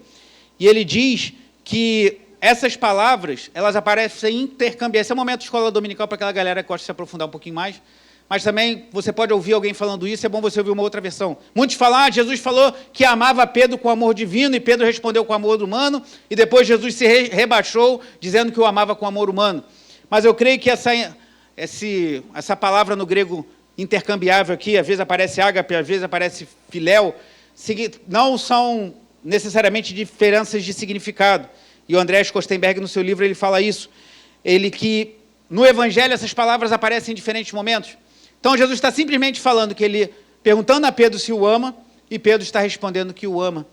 e ele diz que essas palavras, elas aparecem intercambiadas. Esse é o momento de escola dominical para aquela galera que gosta de se aprofundar um pouquinho mais, mas também você pode ouvir alguém falando isso, é bom você ouvir uma outra versão. Muitos falam, Jesus falou que amava Pedro com amor divino, e Pedro respondeu com amor humano, e depois Jesus se rebaixou, dizendo que o amava com amor humano. Mas eu creio que essa palavra no grego intercambiável aqui, às vezes aparece ágape, às vezes aparece filéu, não são necessariamente diferenças de significado. E o Andreas Kostenberg, no seu livro, ele fala isso. Que no Evangelho essas palavras aparecem em diferentes momentos. Então, Jesus está simplesmente falando perguntando a Pedro se o ama, e Pedro está respondendo que o ama.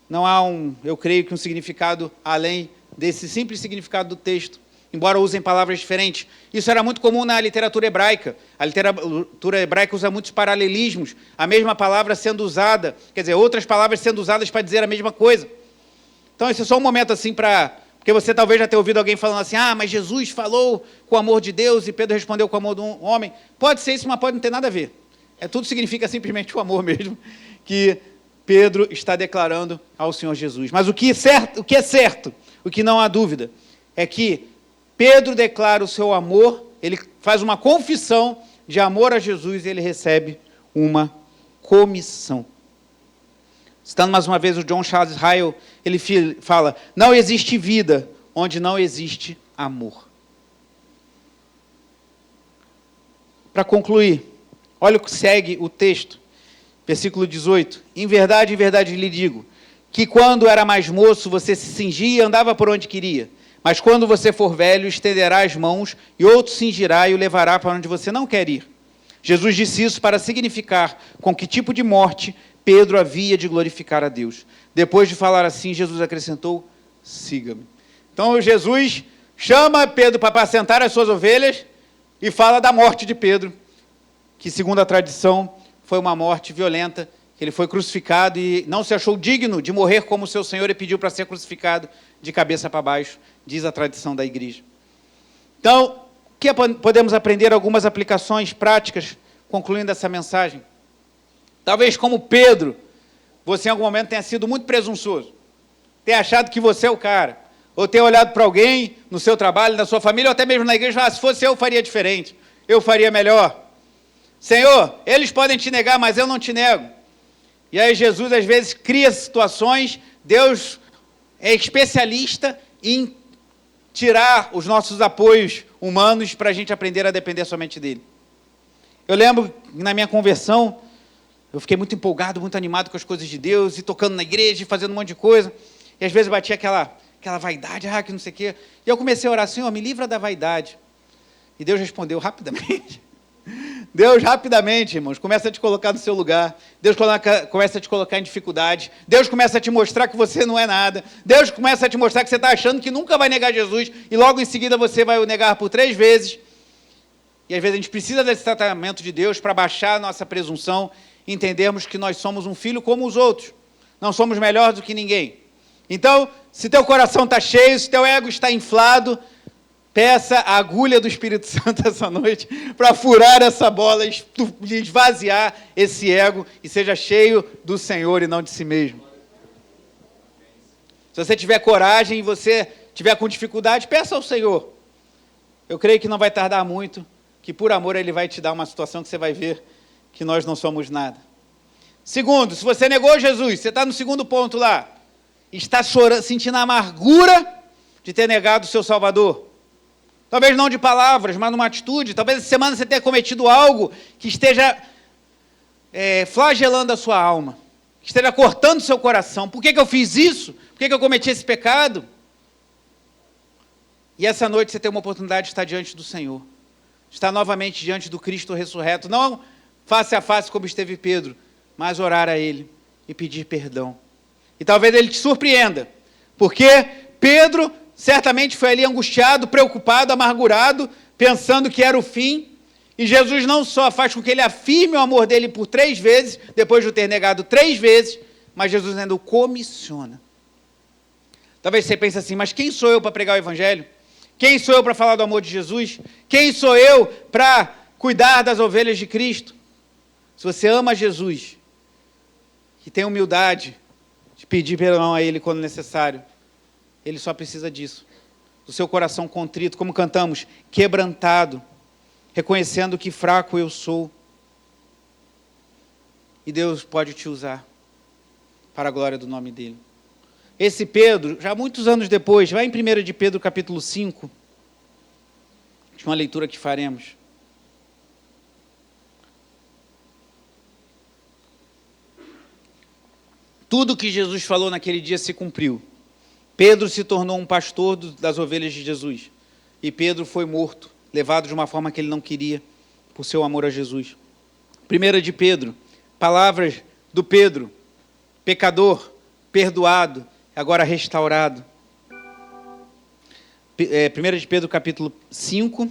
Não há eu creio que um significado além desse simples significado do texto, embora usem palavras diferentes. Isso era muito comum na literatura hebraica. A literatura hebraica usa muitos paralelismos, a mesma palavra sendo usada, quer dizer, outras palavras sendo usadas para dizer a mesma coisa. Então, esse é só um momento assim porque você talvez já tenha ouvido alguém falando assim, mas Jesus falou com o amor de Deus e Pedro respondeu com o amor do homem. Pode ser isso, mas pode não ter nada a ver. Tudo significa simplesmente o amor mesmo, que Pedro está declarando ao Senhor Jesus. Mas o que é certo, o que não há dúvida, é que Pedro declara o seu amor, ele faz uma confissão de amor a Jesus e ele recebe uma comissão. Citando mais uma vez o John Charles Ryle, ele fala, não existe vida onde não existe amor. Para concluir, olha o que segue o texto, versículo 18. Em verdade lhe digo, que quando era mais moço você se cingia e andava por onde queria. Mas quando você for velho, estenderá as mãos e outro cingirá e o levará para onde você não quer ir. Jesus disse isso para significar com que tipo de morte Pedro havia de glorificar a Deus. Depois de falar assim, Jesus acrescentou, siga-me. Então Jesus chama Pedro para apacentar as suas ovelhas e fala da morte de Pedro, que segundo a tradição foi uma morte violenta, que ele foi crucificado e não se achou digno de morrer como seu Senhor e pediu para ser crucificado de cabeça para baixo, diz a tradição da igreja. Então, o que podemos aprender? Algumas aplicações práticas, concluindo essa mensagem. Talvez como Pedro, você em algum momento tenha sido muito presunçoso, tenha achado que você é o cara, ou tenha olhado para alguém no seu trabalho, na sua família, ou até mesmo na igreja, se fosse eu faria diferente, eu faria melhor. Senhor, eles podem te negar, mas eu não te nego. E aí Jesus às vezes cria situações, Deus é especialista em tirar os nossos apoios humanos para a gente aprender a depender somente dele. Eu lembro que na minha conversão, eu fiquei muito empolgado, muito animado com as coisas de Deus, e tocando na igreja, e fazendo um monte de coisa, e às vezes batia aquela vaidade, que não sei o quê, e eu comecei a orar, Senhor, me livra da vaidade. E Deus respondeu rapidamente, Deus rapidamente, irmãos, começa a te colocar no seu lugar. Deus começa a te colocar em dificuldade. Deus começa a te mostrar que você não é nada. Deus começa a te mostrar que você está achando que nunca vai negar Jesus e logo em seguida você vai o negar por 3 vezes. E às vezes a gente precisa desse tratamento de Deus para baixar a nossa presunção e entendermos que nós somos um filho como os outros. Não somos melhores do que ninguém. Então, se teu coração está cheio, se teu ego está inflado, peça a agulha do Espírito Santo essa noite para furar essa bola, esvaziar esse ego e seja cheio do Senhor e não de si mesmo. Se você tiver coragem e você tiver com dificuldade, peça ao Senhor. Eu creio que não vai tardar muito, que por amor Ele vai te dar uma situação que você vai ver que nós não somos nada. Segundo, se você negou Jesus, você está no segundo ponto lá, está chorando, sentindo a amargura de ter negado o seu Salvador. Talvez não de palavras, mas numa atitude. Talvez essa semana você tenha cometido algo que esteja flagelando a sua alma, que esteja cortando o seu coração. Por que eu fiz isso? Por que eu cometi esse pecado? E essa noite você tem uma oportunidade de estar diante do Senhor. Estar novamente diante do Cristo ressurreto. Não face a face como esteve Pedro, mas orar a Ele e pedir perdão. E talvez Ele te surpreenda, porque Pedro certamente foi ali angustiado, preocupado, amargurado, pensando que era o fim. E Jesus não só faz com que ele afirme o amor dele por 3 vezes, depois de o ter negado 3 vezes, mas Jesus ainda o comissiona. Talvez você pense assim, mas quem sou eu para pregar o Evangelho? Quem sou eu para falar do amor de Jesus? Quem sou eu para cuidar das ovelhas de Cristo? Se você ama Jesus e tem humildade de pedir perdão a Ele quando necessário, Ele só precisa disso, do seu coração contrito, como cantamos, quebrantado, reconhecendo que fraco eu sou. E Deus pode te usar para a glória do nome dEle. Esse Pedro, já muitos anos depois, vai em 1 de Pedro capítulo 5, de uma leitura que faremos. Tudo que Jesus falou naquele dia se cumpriu. Pedro se tornou um pastor das ovelhas de Jesus. E Pedro foi morto, levado de uma forma que ele não queria, por seu amor a Jesus. 1 de Pedro, palavras do Pedro, pecador, perdoado, agora restaurado. 1 de Pedro capítulo 5,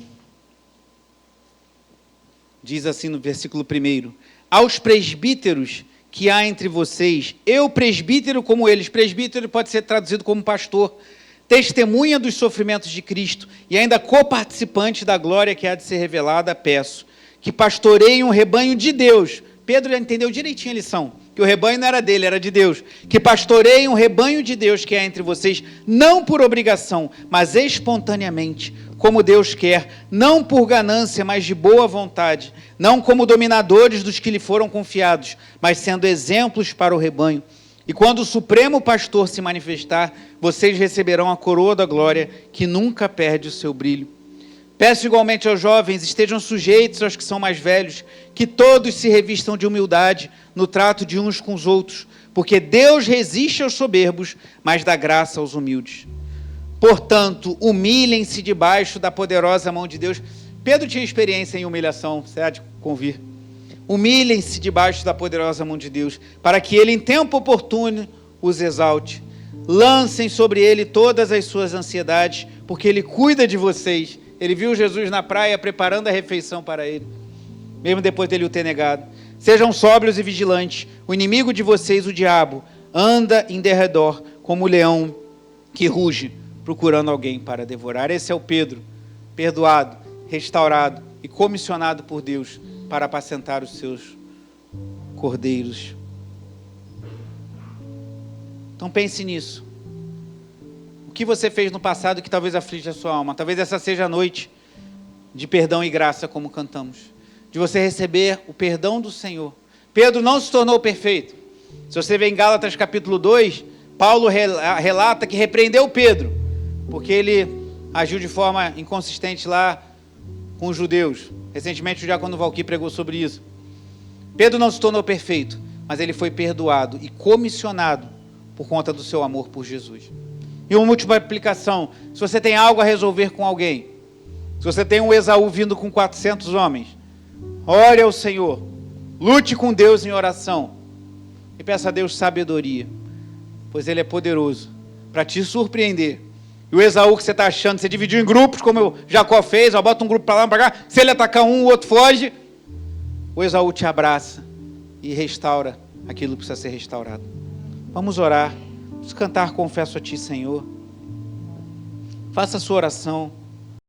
diz assim no versículo 1: aos presbíteros que há entre vocês, eu presbítero como eles, presbítero pode ser traduzido como pastor, testemunha dos sofrimentos de Cristo e ainda coparticipante da glória que há de ser revelada, peço, que pastoreiem um rebanho de Deus. Pedro já entendeu direitinho a lição, que o rebanho não era dele, era de Deus. Que pastoreiem um rebanho de Deus que há entre vocês, não por obrigação, mas espontaneamente, como Deus quer, não por ganância, mas de boa vontade, não como dominadores dos que lhe foram confiados, mas sendo exemplos para o rebanho. E quando o Supremo Pastor se manifestar, vocês receberão a coroa da glória, que nunca perde o seu brilho. Peço igualmente aos jovens, estejam sujeitos aos que são mais velhos, que todos se revistam de humildade no trato de uns com os outros, porque Deus resiste aos soberbos, mas dá graça aos humildes. Portanto, humilhem-se debaixo da poderosa mão de Deus. Pedro tinha experiência em humilhação, você há de convir. Humilhem-se debaixo da poderosa mão de Deus, para que Ele, em tempo oportuno, os exalte. Lancem sobre Ele todas as suas ansiedades, porque Ele cuida de vocês. Ele viu Jesus na praia preparando a refeição para ele, mesmo depois dele o ter negado. Sejam sóbrios e vigilantes. O inimigo de vocês, o diabo, anda em derredor como o leão que ruge, procurando alguém para devorar. Esse é o Pedro, perdoado, restaurado e comissionado por Deus para apacentar os seus cordeiros. Então pense nisso. O que você fez no passado que talvez aflige a sua alma? Talvez essa seja a noite de perdão e graça, como cantamos. De você receber o perdão do Senhor. Pedro não se tornou perfeito. Se você vê em Gálatas capítulo 2, Paulo relata que repreendeu Pedro, porque ele agiu de forma inconsistente lá com os judeus. Recentemente o diácono Valquí pregou sobre isso. Pedro não se tornou perfeito, mas ele foi perdoado e comissionado por conta do seu amor por Jesus. E uma última aplicação: se você tem algo a resolver com alguém, se você tem um Esaú vindo com 400 homens, Ore ao Senhor. Lute com Deus em oração. E peça a Deus sabedoria. Pois Ele é poderoso para te surpreender. E o Esaú que você está achando, você dividiu em grupos, como o Jacó fez, ó, bota um grupo para lá, para cá. Se ele atacar um, o outro foge. O Esaú te abraça e restaura aquilo que precisa ser restaurado. Vamos orar. Vamos cantar Confesso a Ti, Senhor. Faça a sua oração.